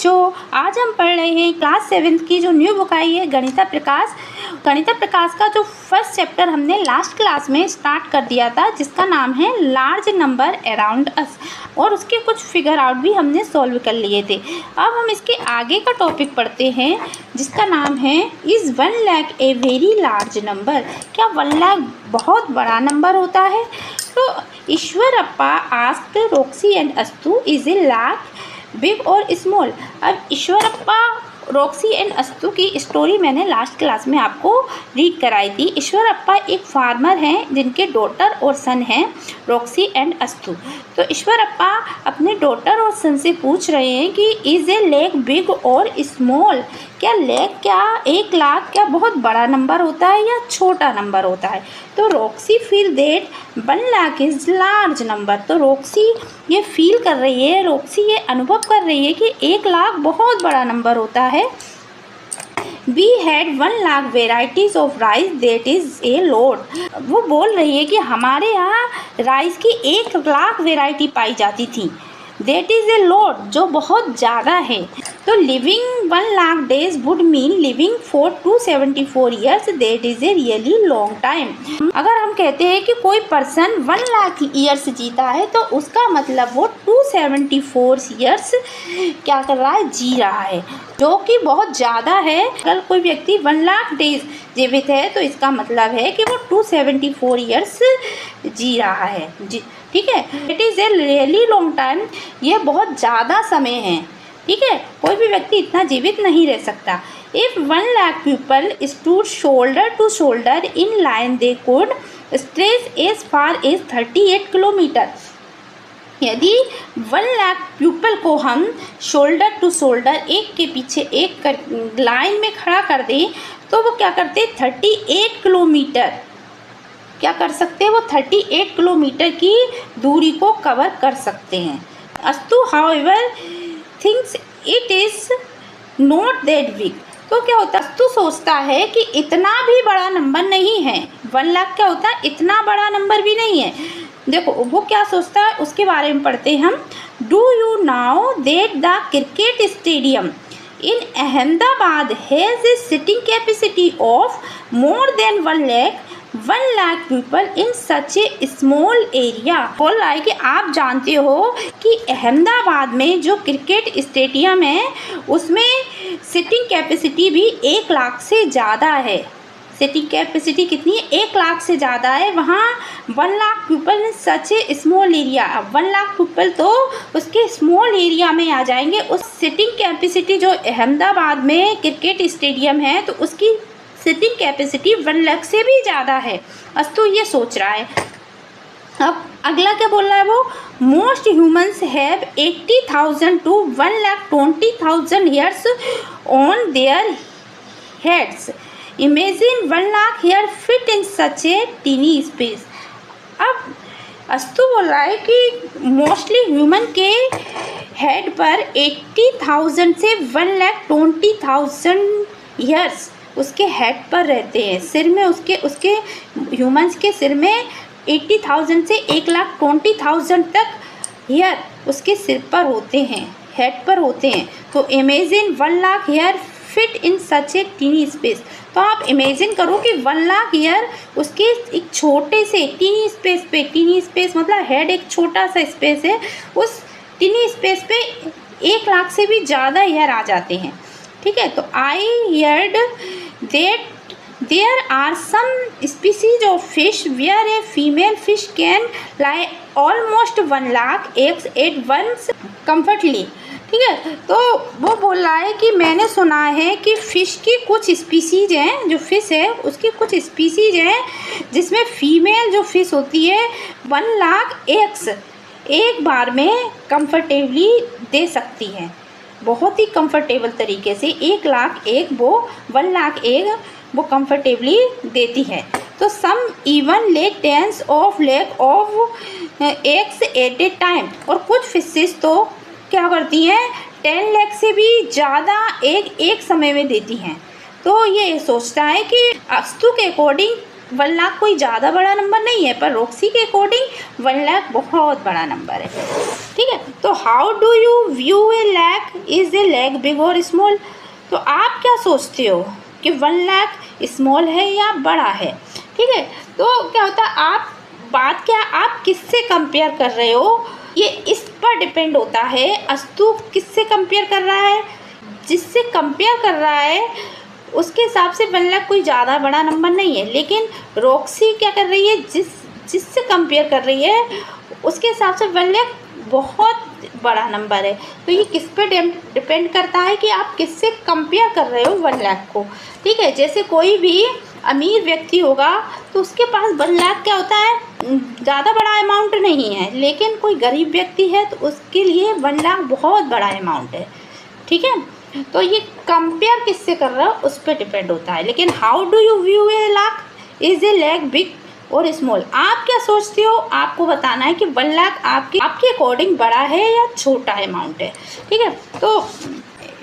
बच्चों, आज हम पढ़ रहे हैं क्लास 7 की जो न्यू बुक आई है गणिता प्रकाश। गणिता प्रकाश का जो फर्स्ट चैप्टर हमने लास्ट क्लास में स्टार्ट कर दिया था, जिसका नाम है लार्ज नंबर अराउंड अस, और उसके कुछ फिगर आउट भी हमने सॉल्व कर लिए थे। अब हम इसके आगे का टॉपिक पढ़ते हैं, जिसका नाम है is 1 lakh a very large number. क्या 1 लाख बहुत बड़ा नंबर होता है? तो ईश्वरप्पा आस्क्ड रॉक्सी एंड अस्तु, इज़ ए लाख बिग और स्मॉल। अब ईश्वरप्पा, रॉक्सी एंड अस्तु की स्टोरी मैंने लास्ट क्लास में आपको रीड कराई थी। ईश्वरप्पा एक फार्मर हैं जिनके डॉटर और सन हैं रॉक्सी एंड अस्तु। तो ईश्वरप्पा अपने डॉटर और सन से पूछ रहे हैं कि इज़ ए लेक बिग और स्मॉल, क्या लेक, क्या 1 लाख क्या बहुत बड़ा नंबर होता है या छोटा नंबर होता है? तो Roxy feel that 1 lakh is large number. तो रॉक्सी ये फील कर रही है, रॉक्सी ये अनुभव कर रही है कि 1 लाख बहुत बड़ा नंबर होता है। We had 1 lakh varieties of rice, that is a lot. वो बोल रही है कि हमारे यहाँ राइस की 1 लाख वेराइटी पाई जाती थी, दैट इज़ ए लॉट, जो बहुत ज़्यादा है। तो living 1 lakh days would mean living for 274 years, that is a really long time. अगर हम कहते हैं कि कोई पर्सन 1 लाख ईयर्स जीता है, तो उसका मतलब वो 274 ईयर्स क्या कर रहा है, जी रहा है, जो कि बहुत ज़्यादा है। अगर कोई व्यक्ति 1 लाख डेज जीवित है, तो इसका मतलब है कि वो 274 ईयर्स जी रहा है, जी, ठीक है। It is a really long time, ये बहुत ज़्यादा समय है, ठीक है। कोई भी व्यक्ति इतना जीवित नहीं रह सकता। If 1 lakh people stood shoulder to shoulder in line, they could stretch as far as 38 kilometre. यदि 1 लाख पीपल को हम शोल्डर टू शोल्डर, एक के पीछे एक लाइन में खड़ा कर दें, तो वो क्या करते, 38 किलोमीटर क्या कर सकते हैं, वो 38 किलोमीटर की दूरी को कवर कर सकते हैं। अस्तु however thinks it is not that big. तो क्या होता है, अस्तु सोचता है कि इतना भी बड़ा नंबर नहीं है। 1 लाख क्या होता है, इतना बड़ा नंबर भी नहीं है। देखो वो क्या सोचता है, उसके बारे में पढ़ते हैं हम। Do you now that the cricket stadium in Ahmedabad has a sitting capacity of more than 1 lakh 1 lakh people in such A small area. बोल रहा है कि आप जानते हो कि अहमदाबाद में जो क्रिकेट स्टेडियम है, उसमें सिटिंग कैपेसिटी भी 1 लाख से ज़्यादा है। सिटिंग कैपेसिटी कितनी है, 1 लाख से ज़्यादा है। वहाँ 1 lakh people in such A small area. अब 1 लाख पीपल तो उसके स्मॉल एरिया में आ जाएंगे। उस सिटिंग कैपेसिटी जो अहमदाबाद में क्रिकेट स्टेडियम है, तो उसकी सिटिंग कैपेसिटी 1 लाख से भी ज़्यादा है। अस्तु ये सोच रहा है। अब अगला क्या बोल रहा है वो, most humans have 80,000 to 1,20,000 hairs on their heads. Imagine 1 lakh hair fit in such a tiny space. अब अस्तु बोल रहा है कि मोस्टली ह्यूमन के हेड पर 80,000 से 1,20,000 हेयर्स उसके हेड पर रहते हैं, सिर में उसके ह्यूमंस के सिर में 80,000 से 1,20,000 तक हेयर उसके सिर पर होते हैं, हेड पर होते हैं। तो imagine 1 lakh hair fit in such a tiny space. तो आप इमेजिन करो कि 1 लाख हेयर उसके एक छोटे से टीनी स्पेस पे, टीनी स्पेस मतलब हेड एक छोटा सा स्पेस है, उस टीनी स्पेस पे 1 लाख से भी ज़्यादा हेयर आ जाते हैं, ठीक है। तो I heard that there are some species of fish where a female fish can lay almost 1 lakh eggs at once comfortably, ठीक है। तो वो बोल रहा है कि मैंने सुना है कि फ़िश की कुछ स्पीसीज हैं, जो फ़िश है उसकी कुछ स्पीसीज हैं जिसमें फ़ीमेल जो फ़िश होती है 1 लाख एग्स एक बार में कंफर्टेबली दे सकती है, बहुत ही कंफर्टेबल तरीके से 1 लाख एग वो 1 लाख एग वो कंफर्टेबली देती है। तो some even lay tens of lakh of eggs at a time. और कुछ फिशेस तो क्या करती हैं, 10 लाख से भी ज़्यादा एग एक समय में देती हैं। तो ये सोचता है कि अस्तु के अकॉर्डिंग 1 लाख कोई ज़्यादा बड़ा नंबर नहीं है, पर रॉक्सी के अकॉर्डिंग 1 लाख बहुत बड़ा नंबर है। ठीक है, तो how do you view A lakh? Is a lakh big और स्मॉल? तो आप क्या सोचते हो कि 1 लाख स्मॉल है या बड़ा है? ठीक है, तो क्या होता है, आप किससे कंपेयर कर रहे हो, ये इस पर डिपेंड होता है। अस्तु किससे कंपेयर कर रहा है? जिससे कंपेयर कर रहा है उसके हिसाब से 1 लाख कोई ज़्यादा बड़ा नंबर नहीं है, लेकिन रॉक्सी क्या कर रही है, जिससे कंपेयर कर रही है उसके हिसाब से 1 लाख बहुत बड़ा नंबर है। तो ये किस पे डिपेंड करता है कि आप किससे कंपेयर कर रहे हो 1 लाख को। ठीक है, जैसे कोई भी अमीर व्यक्ति होगा तो उसके पास 1 लाख क्या होता है, ज़्यादा बड़ा अमाउंट नहीं है, लेकिन कोई गरीब व्यक्ति है तो उसके लिए 1 लाख बहुत बड़ा अमाउंट है। ठीक है, तो ये कंपेयर किससे कर रहा है उस पर डिपेंड होता है। लेकिन how do you view A lakh? Is a lakh big और स्मॉल? आप क्या सोचते हो, आपको बताना है कि 1 लाख आपके अकॉर्डिंग बड़ा है या छोटा अमाउंट है। ठीक है, तो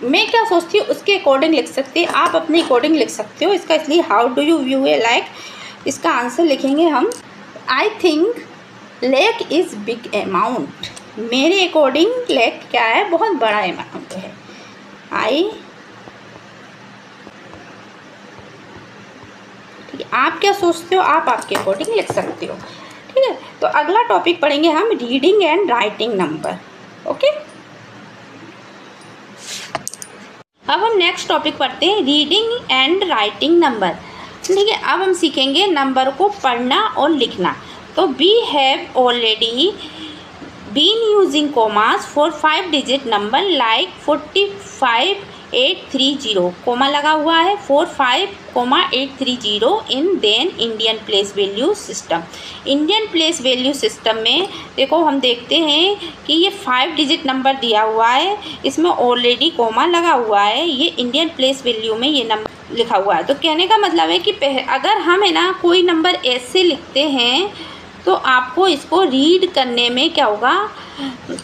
मैं क्या सोचती हूँ उसके अकॉर्डिंग लिख सकते हैं, आप अपने अकॉर्डिंग लिख सकते हो इसका। इसलिए हाउ डू यू व्यू ए लाख, इसका आंसर लिखेंगे हम I think lakh is big amount. मेरे अकॉर्डिंग लाख क्या है, बहुत बड़ा अमाउंट है। ठीक है, आप क्या सोचते हो, आप आपके अकॉर्डिंग लिख सकते हो। ठीक है, तो अगला टॉपिक पढ़ेंगे हम reading and writing number. Okay, अब हम नेक्स्ट टॉपिक पढ़ते हैं रीडिंग एंड राइटिंग नंबर। ठीक है, अब हम सीखेंगे नंबर को पढ़ना और लिखना। तो we have already been using commas for 5 digit number like 45830, comma लगा हुआ है 45,830 in then Indian place value system. Indian place value system में देखो हम देखते हैं कि ये 5 डिजिट नंबर दिया हुआ है, इसमें ऑलरेडी कोमा लगा हुआ है, ये इंडियन प्लेस वैल्यू में ये नंबर लिखा हुआ है। तो कहने का मतलब है कि अगर हम है ना कोई नंबर ऐसे लिखते हैं तो आपको इसको रीड करने में क्या होगा,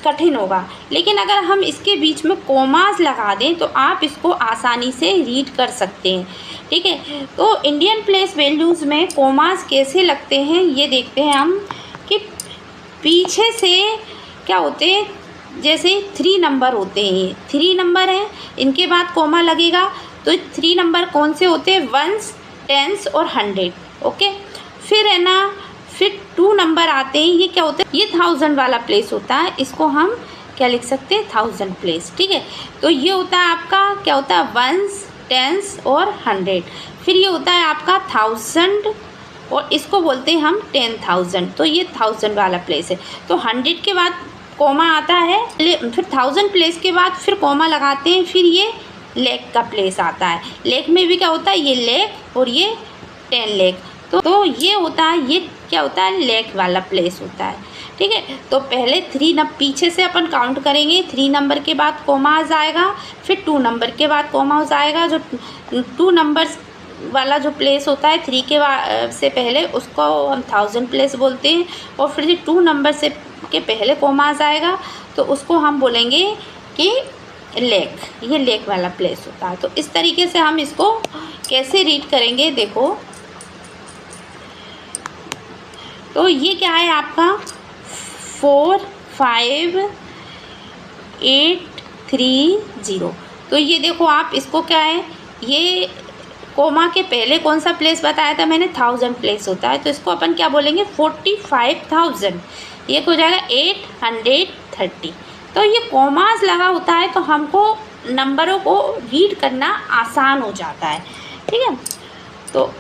कठिन होगा। लेकिन अगर हम इसके बीच में कोमास लगा दें तो आप इसको आसानी से रीड कर सकते हैं। ठीक है, तो इंडियन प्लेस वैल्यूज़ में कोमास कैसे लगते हैं ये देखते हैं हम कि पीछे से क्या होते हैं, जैसे 3 नंबर होते हैं, 3 नंबर हैं, इनके बाद कोमा लगेगा। तो 3 नंबर कौन से होते हैं, 1s, 10s और 100। ओके, फिर है ना, फिर 2 नंबर आते हैं, ये क्या होता है, ये 1000 वाला प्लेस होता है, इसको हम क्या लिख सकते हैं, 1000 प्लेस। ठीक है, तो ये होता है आपका क्या होता है, 1s, 10s और 100। फिर ये होता है आपका 1000 और इसको बोलते हैं हम 10,000, तो ये 1000 वाला प्लेस है। तो 100 के बाद कोमा आता है, फिर 1000 प्लेस के बाद फिर कोमा लगाते हैं, फिर ये लेख का प्लेस आता है। लेख में भी क्या होता है, ये लेख और ये 10 लेख। तो ये होता है, ये क्या होता है, लेख वाला प्लेस होता है। ठीक है, तो पहले 3 पीछे से अपन काउंट करेंगे, 3 नंबर के बाद कोमाज आएगा, फिर 2 नंबर के बाद कोमाज आएगा। जो 2 नंबर्स वाला जो प्लेस होता है 3 के से पहले, उसको हम 1000 प्लेस बोलते हैं। और फिर जो 2 नंबर से के पहले कोमाज आएगा तो उसको हम बोलेंगे कि लेख, ये लेख वाला प्लेस होता है। तो इस तरीके से हम इसको कैसे रीड करेंगे, देखो। तो ये क्या है आपका 45830। तो ये देखो आप इसको क्या है, ये कोमा के पहले कौन सा प्लेस बताया था मैंने, 1000 प्लेस होता है। तो इसको अपन क्या बोलेंगे, 45,000। ये हो जाएगा 830। तो ये कोमास लगा होता है तो हमको नंबरों को रीड करना आसान हो जाता है। ठीक है, तो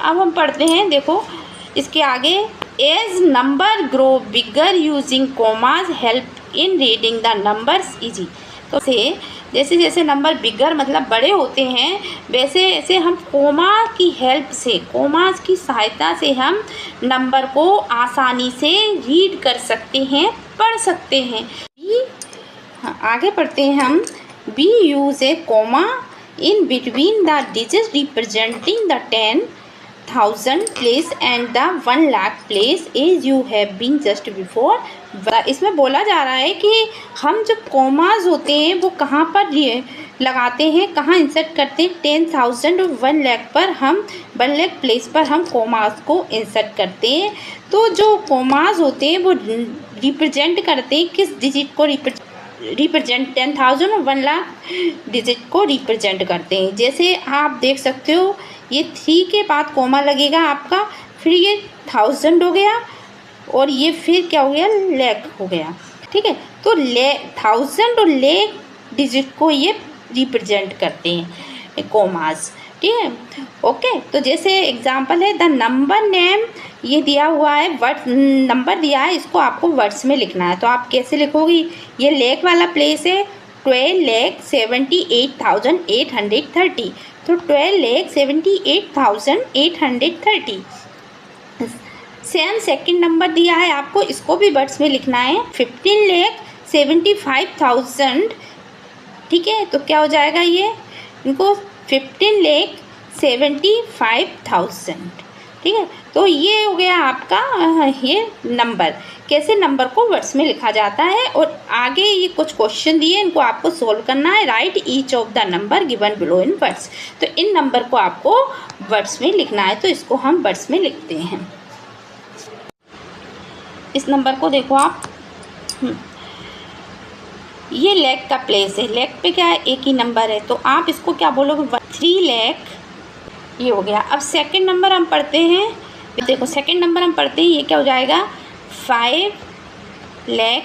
अब हम पढ़ते हैं, देखो इसके आगे, as number grow bigger using commas help in reading the numbers easy. तो जैसे जैसे नंबर बिगर मतलब बड़े होते हैं, वैसे ऐसे हम कोमा की हेल्प से, कोमास की सहायता से हम नंबर को आसानी से रीड कर सकते हैं, पढ़ सकते हैं। आगे पढ़ते हैं हम, we use a comma in between the digit representing the 10,000 place and the 1 lakh place as you have been just before. इसमें बोला जा रहा है कि हम जब कोमास होते हैं वो कहाँ पर लगाते हैं, कहाँ इंसर्ट करते हैं, 10,000 और 1 लाख पर हम 1 लाख प्लेस पर हम कोमास को इंसर्ट करते हैं। तो जो कोमास होते हैं वो रिप्रेजेंट करते हैं किस डिजिट को, रिप्रेजेंट 10,000 और 1 लाख डिजिट को रिप्रेजेंट करते हैं। जैसे आप देख सकते हो ये 3 के बाद कोमा लगेगा आपका, फिर ये 1000 हो गया और ये फिर क्या हो गया, लाख हो गया। ठीक है, तो 1000 और लाख डिजिट को ये रिप्रेजेंट करते हैं कोमास। ठीक है, ओके। तो जैसे एग्जांपल है द नंबर नेम, ये दिया हुआ है वर्ड नंबर दिया है, इसको आपको वर्ड्स में लिखना है। तो आप कैसे लिखोगी, ये लेक वाला प्लेस है 12,78,830, तो 12,78,830। सेकंड नंबर दिया है आपको, इसको भी वर्ड्स में लिखना है 15,75,000। ठीक है, तो क्या हो जाएगा ये, इनको 15,75,000। ठीक है, तो ये हो गया आपका ये नंबर, कैसे नंबर को वर्ड्स में लिखा जाता है। और आगे ये कुछ क्वेश्चन दिए, इनको आपको सोल्व करना है। Right each of the number given below in words, तो इन नंबर को आपको वर्ड्स में लिखना है, तो इसको हम वर्ड्स में लिखते हैं। इस नंबर को देखो आप, ये लेक का प्लेस है, लेक पे क्या है, एक ही नंबर है, तो आप इसको क्या बोलोगे, 3 लाख, ये हो गया। अब सेकंड नंबर हम पढ़ते हैं, देखो सेकंड नंबर हम पढ़ते हैं, ये क्या हो जाएगा, 5 लाख।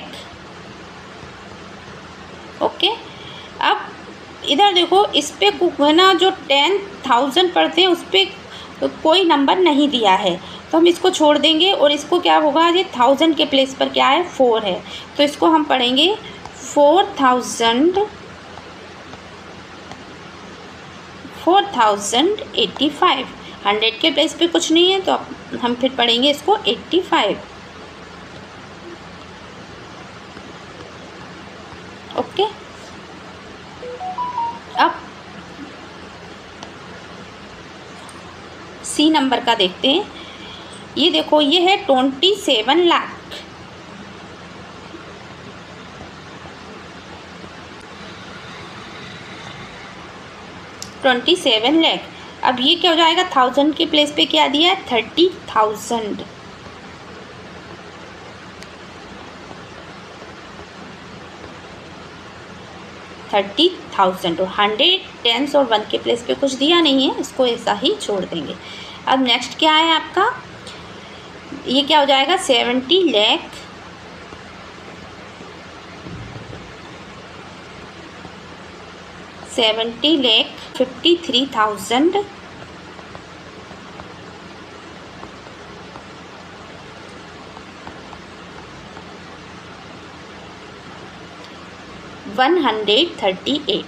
ओके, अब इधर देखो, इस पे है ना जो 10,000 पढ़ते हैं उस पर कोई नंबर नहीं दिया है, तो हम इसको छोड़ देंगे और इसको क्या होगा, ये 1000 के प्लेस पर क्या है, 4 है, तो इसको हम पढ़ेंगे 4,085। 100 के प्लेस पे कुछ नहीं है, तो हम फिर पढ़ेंगे इसको 85। ओके, अब सी नंबर का देखते हैं। ये देखो, ये है 27 लाख। अब ये क्या हो जाएगा, 1000 के प्लेस पे क्या दिया है, 30,000। और 100 10s और 1 के प्लेस पे कुछ दिया नहीं है, इसको ऐसा ही छोड़ देंगे। अब नेक्स्ट क्या है आपका, ये क्या हो जाएगा, 70 लाख। 53,000। 138।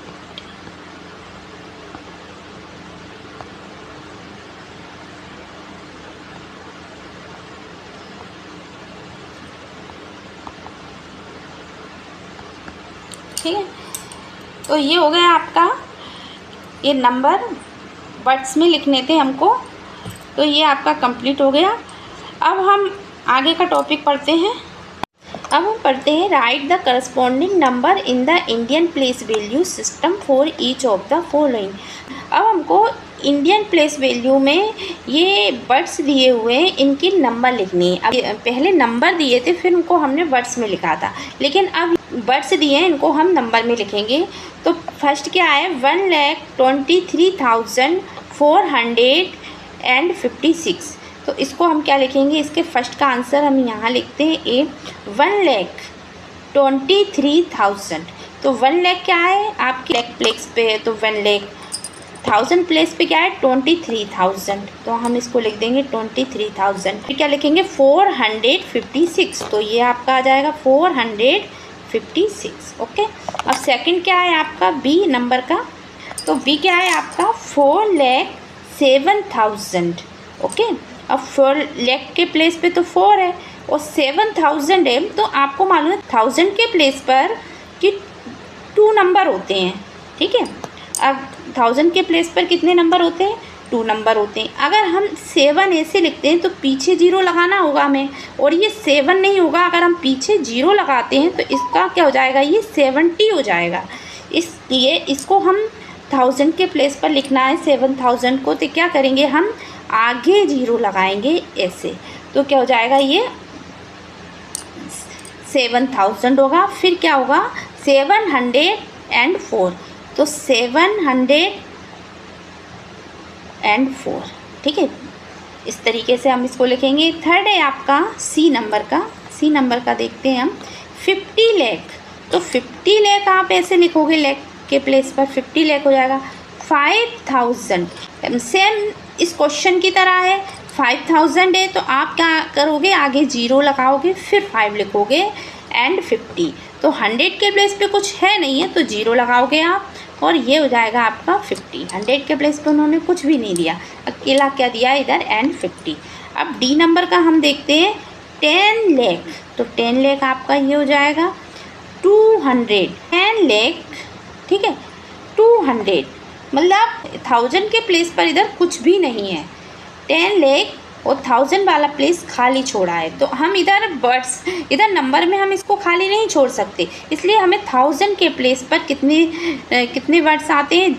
ठीक है, तो ये हो गया आपका, ये नंबर वर्ड्स में लिखने थे हमको, तो ये आपका कंप्लीट हो गया। अब हम आगे का टॉपिक पढ़ते हैं। अब हम पढ़ते हैं right the corresponding number in the Indian place value system for each of the following. अब हमको इंडियन प्लेस वैल्यू में ये वर्ड्स दिए हुए हैं, इनकी नंबर लिखनी है। अब पहले नंबर दिए थे, फिर उनको हमने वर्ड्स में लिखा था, लेकिन अब वर्ड्स दिए हैं, इनको हम नंबर में लिखेंगे। तो फर्स्ट क्या है, 1,23,456। तो इसको हम क्या लिखेंगे, इसके फर्स्ट का आंसर हम यहाँ लिखते हैं ए, 1,23,000। तो 1 लाख क्या है, आपके लाख प्लेस पे है, तो 1 लाख। 1000 प्लेस पे क्या है, 23,000, तो हम इसको लिख देंगे 23,000। फिर क्या लिखेंगे, 456, तो ये आपका आ जाएगा 456। ओके, अब सेकंड क्या है आपका, बी नंबर का, तो बी क्या है आपका, 4,07,000। ओके, अब 4 लाख के प्लेस पे तो 4 है और 7,000 है, तो आपको मालूम है 1000 के प्लेस पर कि 2 नंबर होते हैं। ठीक है, अब 1000 के प्लेस पर कितने नंबर होते हैं, 2 नंबर होते हैं। अगर हम 7 ऐसे लिखते हैं तो पीछे 0 लगाना होगा हमें, और ये 7 नहीं होगा, अगर हम पीछे 0 लगाते हैं तो इसका क्या हो जाएगा, ये 70 हो जाएगा। इसलिए इसको हम 1000 के प्लेस पर लिखना है 7000 को, तो क्या करेंगे हम आगे 0 लगाएंगे ऐसे, तो क्या हो जाएगा ये 7000 होगा। फिर क्या होगा 704, तो 704, ठीक है। इस तरीके से हम इसको लिखेंगे। थर्ड है आपका सी नंबर का देखते हैं हम 50 लाख, तो 50 लाख आप ऐसे लिखोगे, लाख के प्लेस पर 50 लाख हो जाएगा 5000। सेम इस क्वेश्चन की तरह है, 5000 है तो आप क्या करोगे आगे 0 लगाओगे, फिर 5 लिखोगे एंड 50, तो 100 के प्लेस पे कुछ है नहीं है तो 0 लगाओगे आप, और ये हो जाएगा आपका 50। 100 के प्लेस पे उन्होंने कुछ भी नहीं दिया, अकेला क्या दिया इधर एंड 50। अब डी नंबर का हम देखते हैं 10 लाख, तो 10 लाख आपका ये हो जाएगा 200, 10 लाख, ठीक है 200, मतलब 1000 के प्लेस पर इधर कुछ भी नहीं है, 10 लाख और 1000 वाला प्लेस खाली छोड़ा है, तो हम इधर वर्ड्स, इधर नंबर में हम इसको खाली नहीं छोड़ सकते, इसलिए हमें 1000 के प्लेस पर कितने वर्ड्स आते हैं,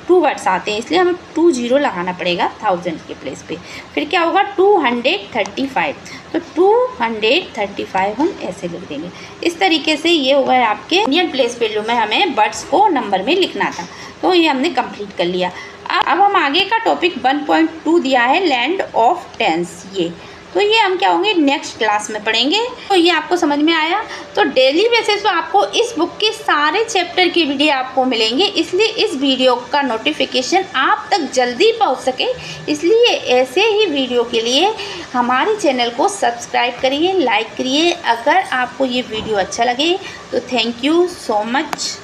2 वर्ड्स आते हैं, इसलिए हमें 20 लगाना पड़ेगा 1000 के प्लेस पे। फिर क्या होगा 235, तो 235 हम ऐसे लिख देंगे। इस तरीके से ये होगा आपके यूनियन प्लेस वैल्यू में हमें वर्ड्स को नंबर में लिखना था, तो ये हमने कंप्लीट कर लिया। अब हम आगे का टॉपिक 1.2 दिया है लैंड ऑफ टेंस, ये तो ये हम क्या होंगे नेक्स्ट क्लास में पढ़ेंगे। तो ये आपको समझ में आया, तो डेली बेसिस पे आपको इस बुक के सारे चैप्टर की वीडियो आपको मिलेंगे, इसलिए इस वीडियो का नोटिफिकेशन आप तक जल्दी पहुंच सके, इसलिए ऐसे ही वीडियो के लिए हमारे चैनल को सब्सक्राइब करिए, लाइक करिए। अगर आपको ये वीडियो अच्छा लगे तो थैंक यू सो मच।